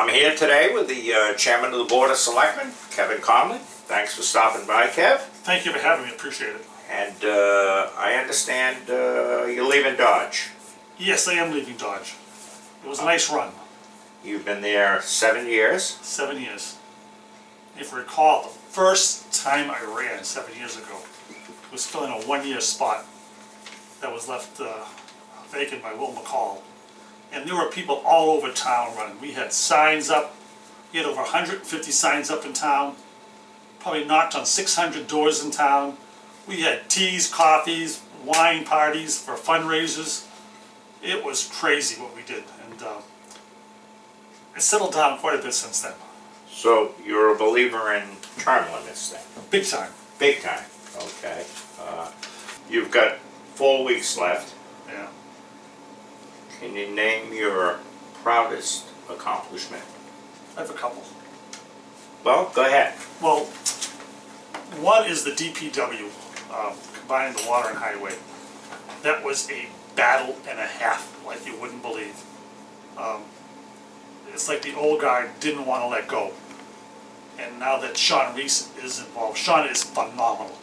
I'm here today with the Chairman of the Board of Selectmen, Kevin Conley. Thanks for stopping by, Kev. Thank you for having me, appreciate it. And I understand you're leaving Dodge. Yes, I am leaving Dodge. It was a nice run. You've been there 7 years. 7 years. If you recall, the first time I ran 7 years ago was filling a 1-year spot that was left vacant by Will McCall. And there were people all over town running. We had signs up. We had over 150 signs up in town. Probably knocked on 600 doors in town. We had teas, coffees, wine parties for fundraisers. It was crazy what we did, and it settled down quite a bit since then. So you're a believer in term limits then? Big time. Big time, okay. You've got 4 weeks left. Yeah. Can you name your proudest accomplishment? I have a couple. Well, go ahead. Well, one is the DPW, combining the water and highway. That was a battle and a half, like you wouldn't believe. It's like the old guy didn't want to let go. And now that Sean Reese is involved, Sean is phenomenal.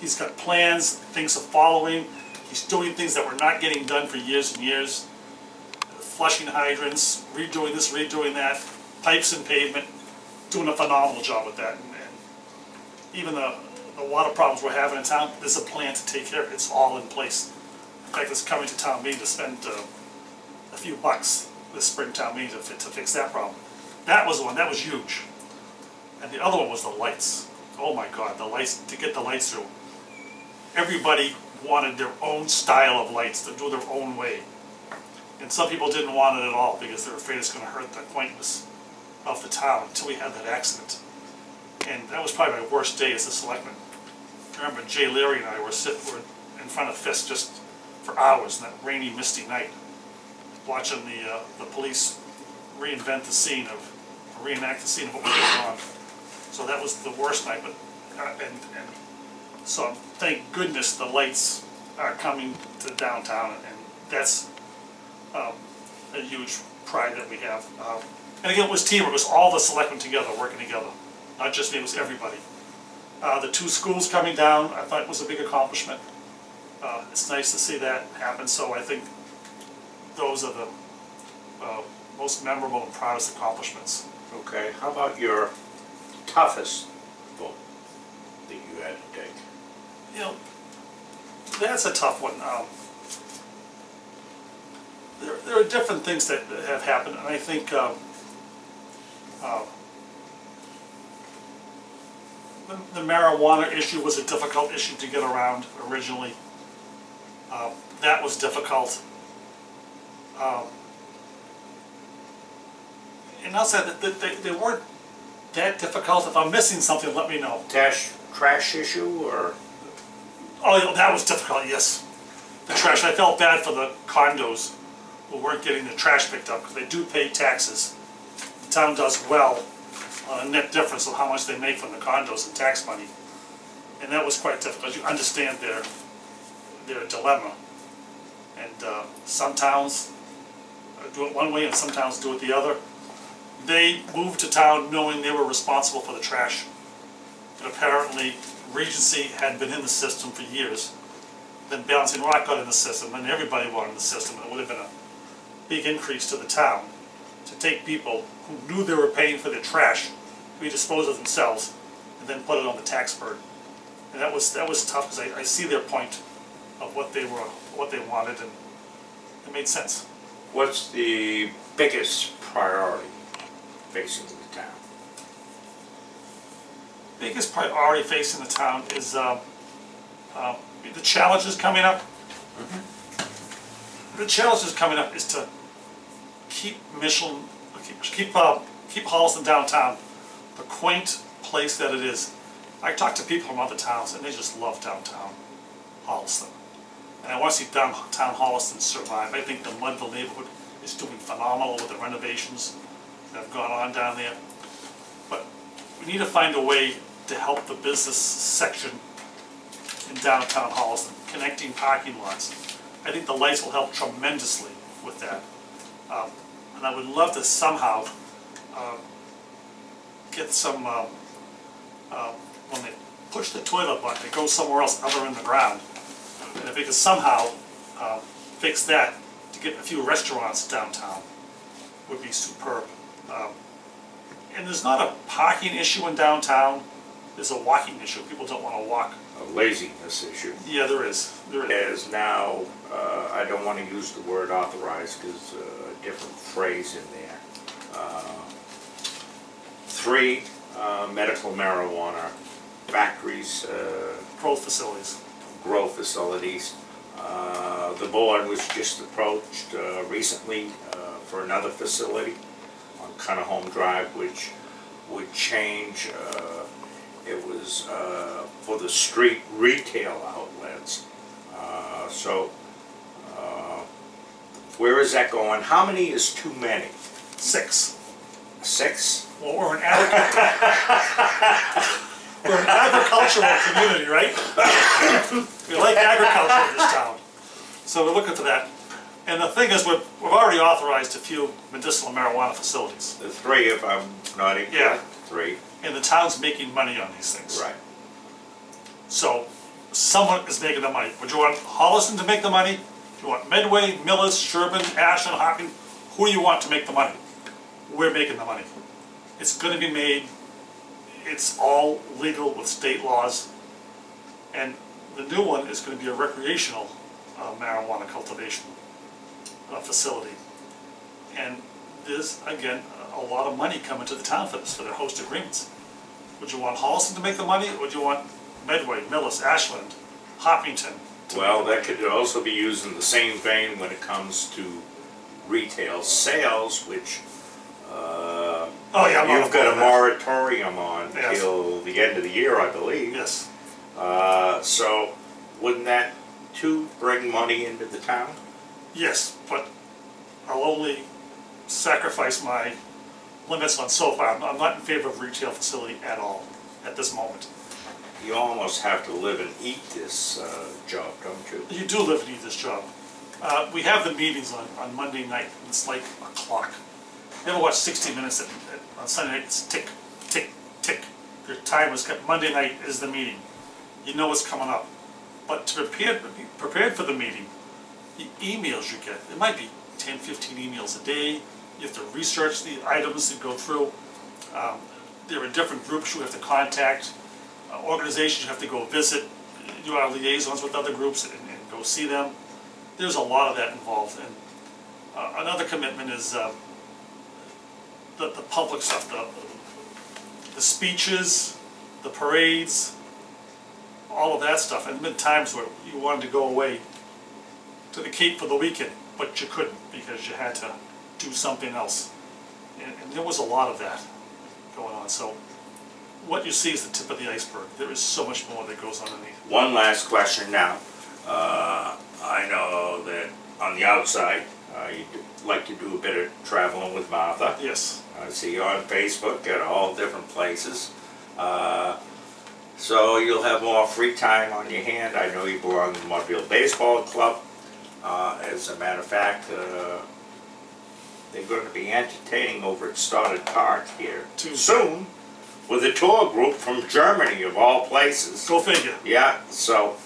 He's got plans, things are following. He's doing things that were not getting done for years and years. Flushing hydrants, redoing this, redoing that, pipes and pavement, doing a phenomenal job with that. And even the water problems we're having in town, there's a plan to take care of it. It's all in place. In fact, it's coming to town meeting to spend a few bucks this spring town meeting to fix that problem. That was the one, that was huge. And the other one was the lights. Oh my God, the lights, to get the lights through. Everybody wanted their own style of lights, to do their own way. And some people didn't want it at all because they're afraid it's going to hurt the quaintness of the town until we had that accident. And that was probably my worst day as a selectman. I remember Jay Leary and I were in front of Fisk just for hours on that rainy, misty night, watching the police reenact the scene of what was going on. So that was the worst night. But and so thank goodness the lights are coming to downtown, and that's a huge pride that we have. And again, it was teamwork. It was all the selectmen together, working together. Not just me, it was everybody. The 2 schools coming down, I thought was a big accomplishment. It's nice to see that happen, so I think those are the most memorable and proudest accomplishments. Okay, how about your toughest vote that you had to take? You know, that's a tough one. There are different things that have happened, and I think the marijuana issue was a difficult issue to get around originally. That was difficult. And outside that, they weren't that difficult. If I'm missing something, let me know. Trash issue, or? Oh, that was difficult, yes. The trash. I felt bad for the condos who weren't getting the trash picked up because they do pay taxes. The town does well on a net difference of how much they make from the condos and tax money. And that was quite difficult. You understand their dilemma. And some towns do it one way and some towns do it the other. They moved to town knowing they were responsible for the trash. But apparently Regency had been in the system for years. Then Balancing Rock got in the system, and everybody wanted in the system. And it would have been a big increase to the town to take people who knew they were paying for their trash to be disposed of themselves and then put it on the tax burden. And that was tough because I see their point of what they wanted, and it made sense. What's the biggest priority facing the town? Biggest priority facing the town is the challenges coming up. Mm-hmm. The challenges coming up is to keep Holliston downtown the quaint place that it is. I talk to people from other towns and they just love downtown Holliston. And I want to see downtown Holliston survive. I think the Mudville neighborhood is doing phenomenal with the renovations that have gone on down there. But we need to find a way to help the business section in downtown Holliston, connecting parking lots. I think the lights will help tremendously with that. And I would love to somehow get some, when they push the toilet button, it goes somewhere else other than the ground. And if we could somehow fix that to get a few restaurants downtown, would be superb. And there's not a parking issue in downtown, there's a walking issue. People don't want to walk. A laziness issue. Yeah, there is. There is. There's now, I don't want to use the word authorized because a different phrase in there. 3 medical marijuana factories. Growth facilities. Grow facilities. The board was just approached recently for another facility on Home Drive, which would change. It was for the street retail outlets. Where is that going? How many is too many? 6. 6? Well, we're an agricultural community, right? We like agriculture in this town. So we're looking for that. And the thing is, we've already authorized a few medicinal marijuana facilities. The 3, if I'm not incorrect. Yeah. 3. And the town's making money on these things. Right. So someone is making the money. Would you want Holliston to make the money? Do you want Medway, Millis, Sherburne, Ashland, Hopkins? Who do you want to make the money? We're making the money. It's going to be made. It's all legal with state laws. And the new one is going to be a recreational marijuana cultivation facility. And there's, again, a lot of money coming to the town for this, for their host agreements. Would you want Holliston to make the money, or would you want Medway, Millis, Ashland, Hopkinton? Well, that could also be used in the same vein when it comes to retail sales, which you've got a moratorium on till the end of the year, I believe. Yes. So wouldn't that too bring money into the town? Yes, but I'll only sacrifice my limits on so far. I'm not in favor of retail facility at all at this moment. You almost have to live and eat this job, don't you? You do live and eat this job. We have the meetings on Monday night, and it's like a clock. You ever watch 60 Minutes on Sunday night? It's tick, tick, tick. Your time is kept. Monday night is the meeting. You know what's coming up. But to be prepared for the meeting, the emails you get, it might be 10, 15 emails a day. You have to research the items and go through. There are different groups you have to contact, organizations you have to go visit. You are liaisons with other groups and go see them. There's a lot of that involved. And another commitment is the public stuff, the speeches, the parades, all of that stuff. And there have been times where you wanted to go away to the Cape for the weekend, but you couldn't because you had to do something else. And there was a lot of that going on. So what you see is the tip of the iceberg. There is so much more that goes underneath. One last question now. I know that on the outside, you like to do a bit of traveling with Martha. Yes. I see you on Facebook at all different places. So you'll have more free time on your hand. I know you belong to the Mudville Baseball Club. As a matter of fact, they're going to be entertaining over at Stoddard Park here soon with a tour group from Germany, of all places. Go figure. Yeah, so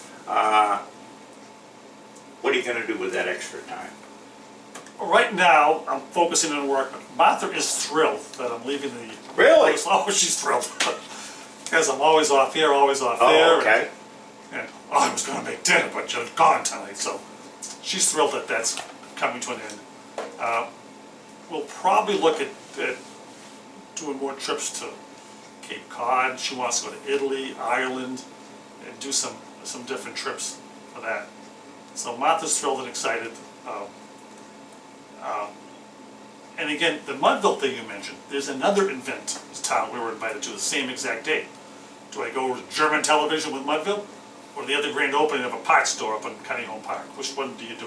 what are you going to do with that extra time? Right now, I'm focusing on work. Martha is thrilled that I'm leaving the... Really? Oh, she's thrilled. Because I'm always off here, always off there. Oh, okay. And I was going to make dinner, but you're gone tonight, so she's thrilled that that's coming to an end. We'll probably look at doing more trips to Cape Cod. She wants to go to Italy, Ireland, and do some different trips for that. So Martha's thrilled and excited. And again, the Mudville thing you mentioned, there's another event in town we were invited to the same exact day. Do I go to German television with Mudville, or the other grand opening of a parts store up in Cunningham Park? Which one do you do?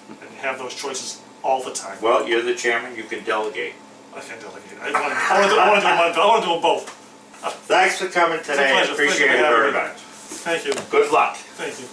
And you have those choices all the time. Well, you're the chairman, you can delegate. I can delegate. I want to do Mudville. I want to do them both. Thanks for coming today. I appreciate it very much. Thank you. Good luck. Thank you.